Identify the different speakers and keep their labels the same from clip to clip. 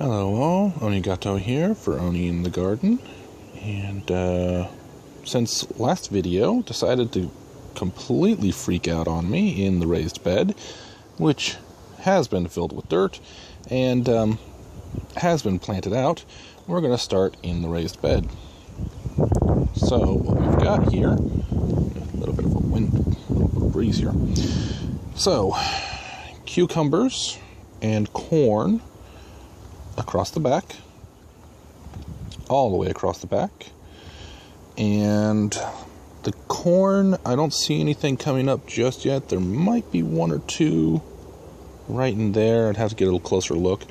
Speaker 1: Hello all, Onigato here for Oni in the Garden, and since last video decided to completely freak out on me in the raised bed, which has been filled with dirt and has been planted out, we're going to start in the raised bed. So what we've got here, a little bit of a wind, a little bit of breeze here. So cucumbers and corn across the back, all the way across the back, and the corn, I don't see anything coming up just yet. There might be one or two right in there. I'd have to get a little closer look,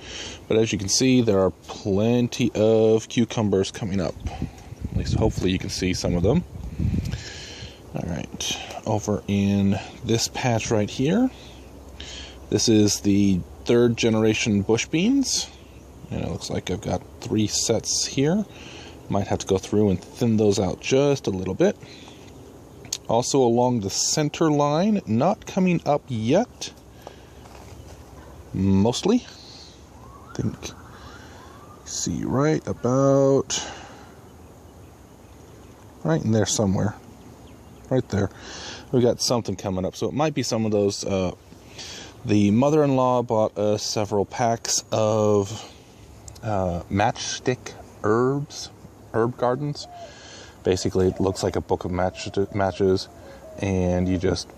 Speaker 1: but as you can see, there are plenty of cucumbers coming up. At least hopefully you can see some of them. Alright, over in this patch right here, this is the 3rd generation bush beans. And it looks like I've got 3 sets here. Might have to go through and thin those out just a little bit. Also along the center line, not coming up yet. Mostly. I think, see, right about right in there somewhere. Right there. We got something coming up. So it might be some of those. The mother-in-law bought us several packs of matchstick herb gardens. Basically, it looks like a book of matches, and you just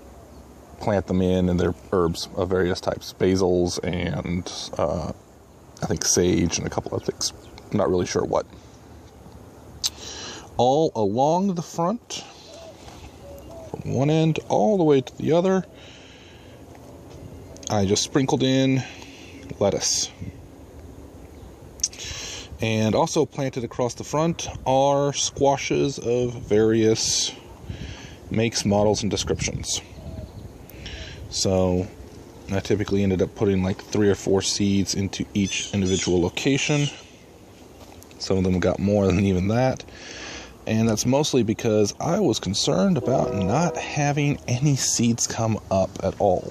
Speaker 1: plant them in, and they're herbs of various types, basils and I think sage and a couple of things. I'm not really sure what. All along the front, from one end all the way to the other, I just sprinkled in lettuce. And also planted across the front are squashes of various makes, models, and descriptions. So I typically ended up putting like 3 or 4 seeds into each individual location. Some of them got more than even that. And that's mostly because I was concerned about not having any seeds come up at all.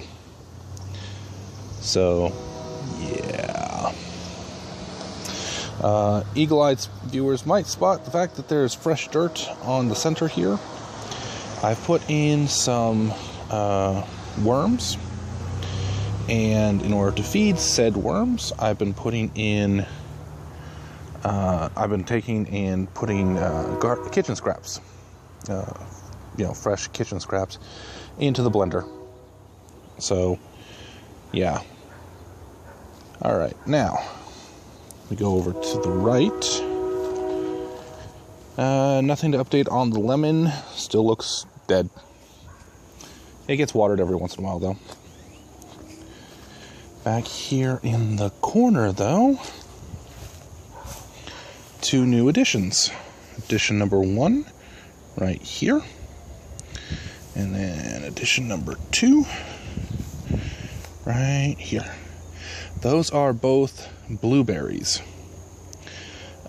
Speaker 1: So, yeah. Eagle-eyed viewers might spot the fact that there's fresh dirt on the center here. I've put in some worms, and in order to feed said worms, I've been putting in taking and putting kitchen scraps, fresh kitchen scraps, into the blender. So, yeah. All right, now we go over to the right. Nothing to update on the lemon. Still looks dead. It gets watered every once in a while, though. Back here in the corner, though, 2 new additions. Addition number 1, right here. And then addition number 2, right here. Those are both blueberries.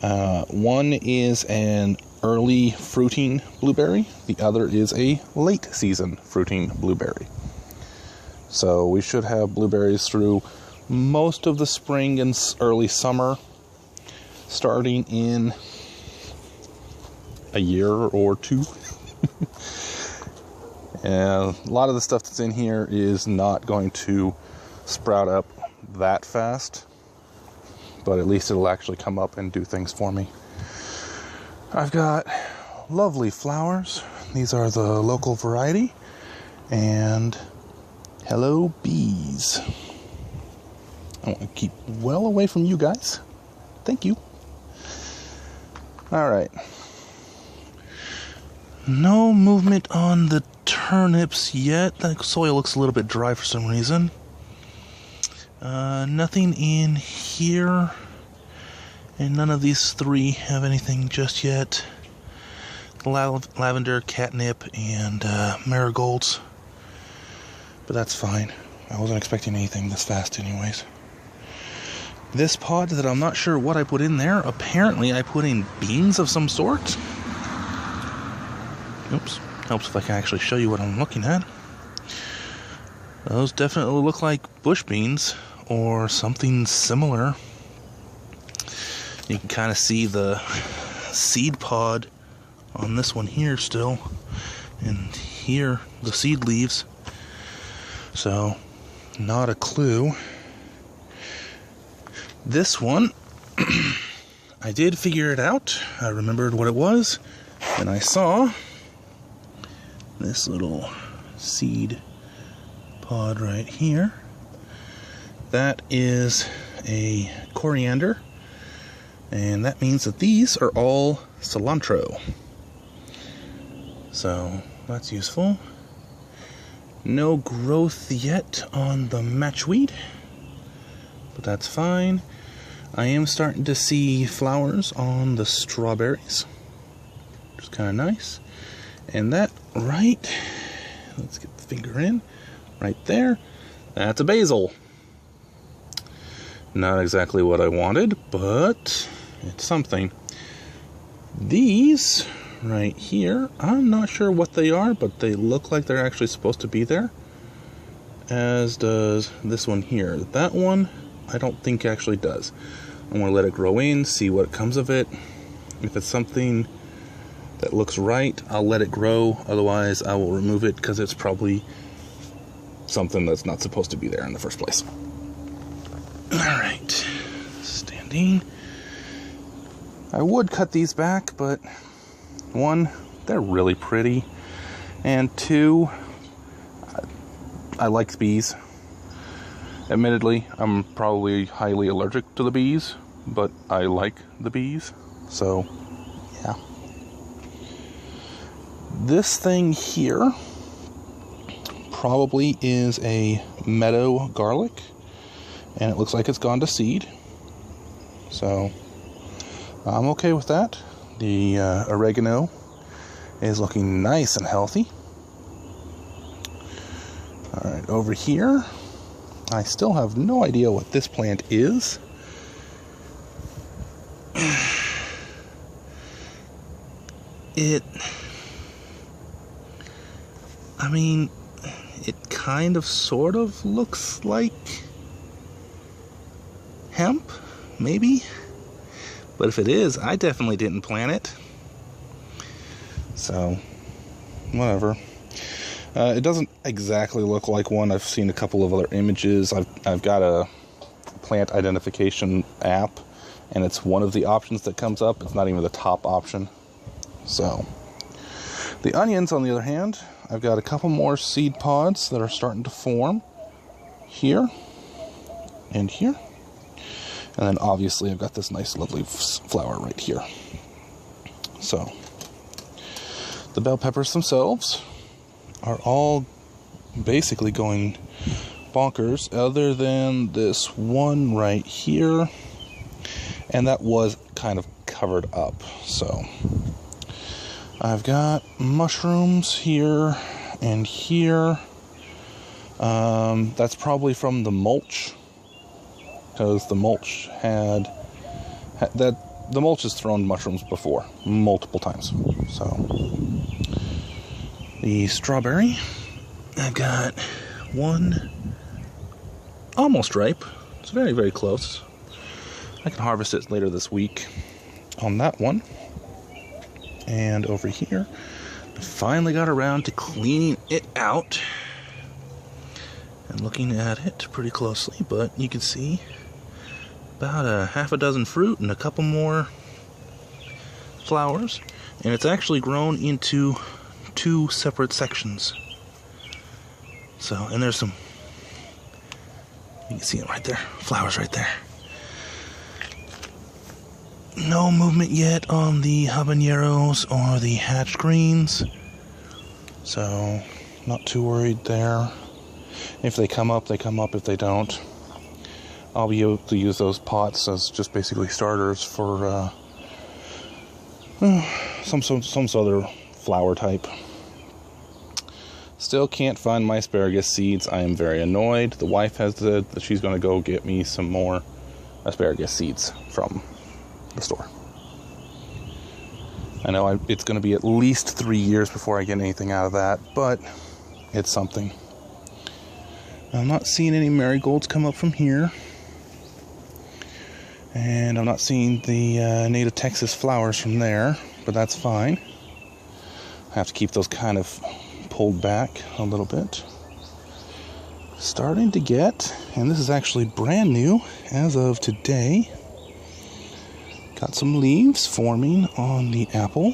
Speaker 1: One is an early fruiting blueberry. The other is a late season fruiting blueberry. So we should have blueberries through most of the spring and early summer, starting in a year or 2. And a lot of the stuff that's in here is not going to sprout up that fast, but at least it'll actually come up and do things for me. I've got lovely flowers. These are the local variety, and hello bees. I want to keep well away from you guys. Thank you. All right. No movement on the turnips yet. The soil looks a little bit dry for some reason. Nothing in here, and none of these 3 have anything just yet. Lavender, catnip, and marigolds, but that's fine. I wasn't expecting anything this fast anyways. This pod that I'm not sure what I put in there, apparently I put in beans of some sort. Oops, helps if I can actually show you what I'm looking at. Those definitely look like bush beans or something similar. You can kind of see the seed pod on this one here still, and here the seed leaves. So, not a clue. This one, I did figure it out. I remembered what it was, and I saw this little seed pod right here. That is a coriander, and that means that these are all cilantro. So that's useful. No growth yet on the matchweed, but that's fine. I am starting to see flowers on the strawberries, which is kind of nice. And that right, let's get the finger in, right there, that's a basil. Not exactly what I wanted, but it's something. These right here, I'm not sure what they are, but they look like they're actually supposed to be there, as does this one here. That one I don't think actually does. I'm going to let it grow in, see what comes of it. If it's something that looks right, I'll let it grow. Otherwise, I will remove it because it's probably something that's not supposed to be there in the first place. Alright, standing. I would cut these back, but one, they're really pretty, and two, I like bees. Admittedly, I'm probably highly allergic to the bees, but I like the bees, so yeah. This thing here probably is a meadow garlic, and it looks like it's gone to seed, so I'm okay with that. The oregano is looking nice and healthy. Alright, over here, I still have no idea what this plant is. It kind of sort of looks like hemp, maybe? But if it is, I definitely didn't plant it. So, whatever. It doesn't exactly look like one. I've seen a couple of other images. I've got a plant identification app, and it's one of the options that comes up. It's not even the top option. So, the onions, on the other hand, I've got a couple more seed pods that are starting to form here and here. And then obviously I've got this nice lovely flower right here. So, the bell peppers themselves are all basically going bonkers, other than this one right here, and that was kind of covered up. So I've got mushrooms here and here. That's probably from the mulch, because the mulch the mulch has thrown mushrooms before, multiple times. So the strawberry, I've got one almost ripe. It's very, very close. I can harvest it later this week on that one. And over here, I finally got around to cleaning it out and looking at it pretty closely, but you can see about a half a dozen fruit and a couple more flowers, and it's actually grown into 2 separate sections. So, and there's some, you can see it right there, flowers right there. No movement yet on the habaneros or the hatch greens, so not too worried there. If they come up, they come up. If they don't, I'll be able to use those pots as just basically starters for some other flower type. Still can't find my asparagus seeds. I am very annoyed. The wife has said that she's going to go get me some more asparagus seeds from the store. I know it's going to be at least 3 years before I get anything out of that, but it's something. I'm not seeing any marigolds come up from here. And I'm not seeing the native Texas flowers from there, but that's fine. I have to keep those kind of pulled back a little bit. Starting to get, and this is actually brand new as of today, got some leaves forming on the apple.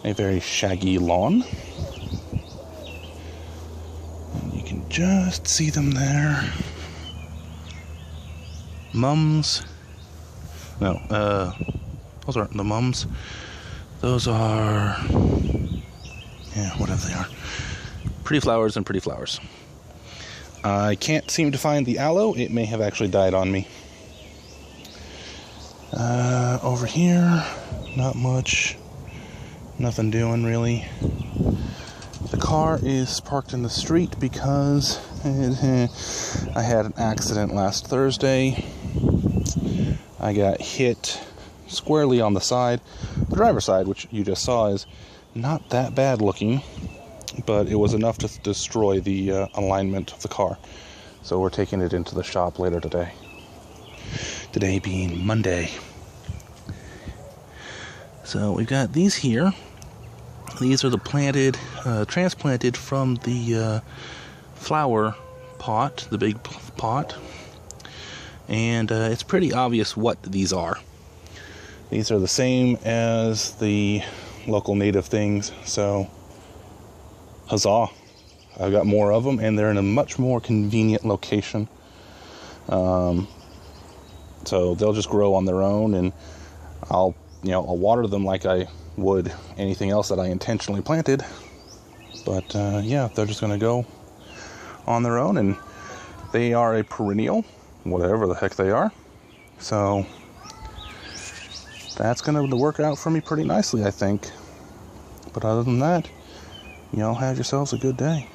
Speaker 1: A very shaggy lawn. And you can just see them there. Mums. No, those aren't the mums. Those are, yeah, whatever they are. Pretty flowers and pretty flowers. I can't seem to find the aloe. It may have actually died on me. Over here, not much. Nothing doing really. The car is parked in the street because I had an accident last Thursday. I got hit squarely on the side. The driver's side, which you just saw, is not that bad looking, but it was enough to destroy the alignment of the car. So we're taking it into the shop later today. Today being Monday. So we've got these here. These are the transplanted from the flower pot, the big pot. And it's pretty obvious what these are. These are the same as the local native things, so huzzah. I've got more of them, and they're in a much more convenient location. So they'll just grow on their own, and I'll water them like I would anything else that I intentionally planted. But yeah, they're just going to go on their own, and they are a perennial, whatever the heck they are. So that's going to work out for me pretty nicely, I think. But other than that, y'all have yourselves a good day.